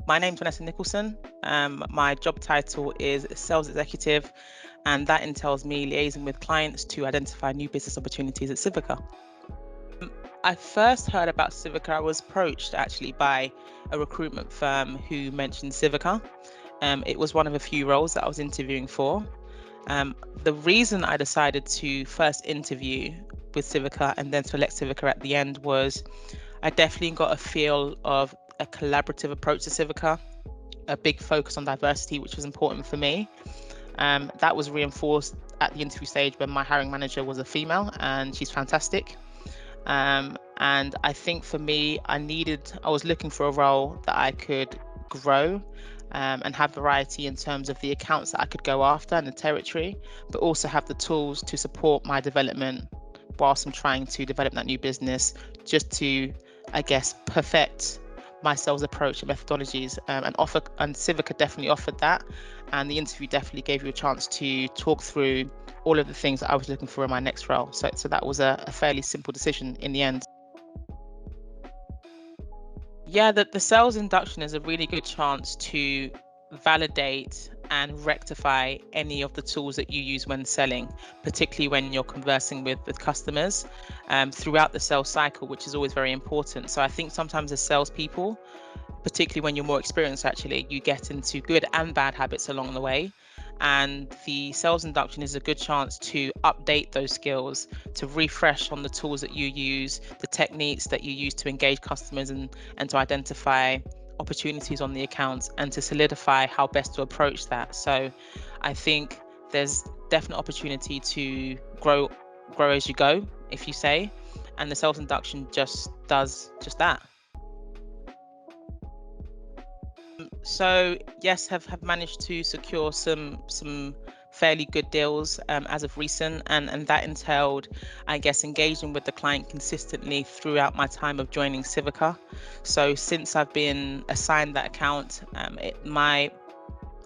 My name's Vanessa Nicholson. My job title is Sales Executive, and that entails me liaising with clients to identify new business opportunities at Civica. I first heard about Civica. I was approached actually by a recruitment firm who mentioned Civica. It was one of a few roles that I was interviewing for. The reason I decided to first interview with Civica and then select Civica at the end was I definitely got a feel of a collaborative approach to Civica, a big focus on diversity, which was important for me. That was reinforced at the interview stage when my hiring manager was a female, and she's fantastic. And I think for me, I was looking for a role that I could grow and have variety in terms of the accounts that I could go after and the territory, but also have the tools to support my development whilst I'm trying to develop that new business, just to, I guess, perfect my sales approach and methodologies, and Civica definitely offered that, and the interview definitely gave you a chance to talk through all of the things that I was looking for in my next role. So that was a fairly simple decision in the end. Yeah, the sales induction is a really good chance to validate and rectify any of the tools that you use when selling, particularly when you're conversing with customers throughout the sales cycle, which is always very important. So I think sometimes as salespeople, particularly when you're more experienced, actually, you get into good and bad habits along the way. And the sales induction is a good chance to update those skills, to refresh on the tools that you use, the techniques that you use to engage customers and to identify opportunities on the accounts and to solidify how best to approach that. So I think there's definite opportunity to grow as you go, if you say, and the sales induction just does just that. So yes, have managed to secure some fairly good deals as of recent, and that entailed, I guess, engaging with the client consistently throughout my time of joining Civica. So since I've been assigned that account, my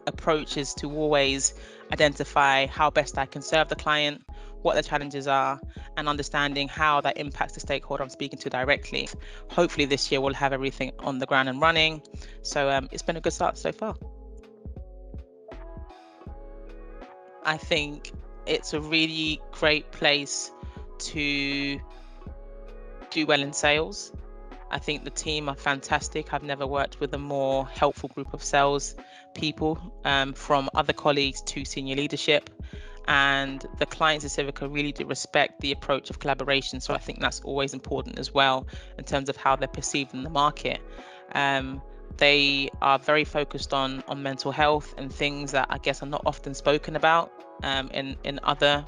approach is to always identify how best I can serve the client, what the challenges are, and understanding how that impacts the stakeholder I'm speaking to directly. Hopefully this year we'll have everything on the ground and running. So it's been a good start so far. I think it's a really great place to do well in sales. I think the team are fantastic. I've never worked with a more helpful group of sales people, from other colleagues to senior leadership. And the clients at Civica really do respect the approach of collaboration. So I think that's always important as well in terms of how they're perceived in the market. They are very focused on mental health and things that I guess are not often spoken about in other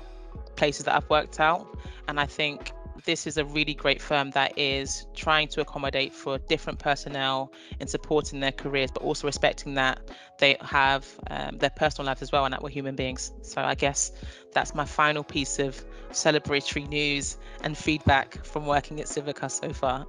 places that I've worked out. And I think this is a really great firm that is trying to accommodate for different personnel in supporting their careers, but also respecting that they have their personal lives as well, and that we're human beings. So I guess that's my final piece of celebratory news and feedback from working at Civica so far.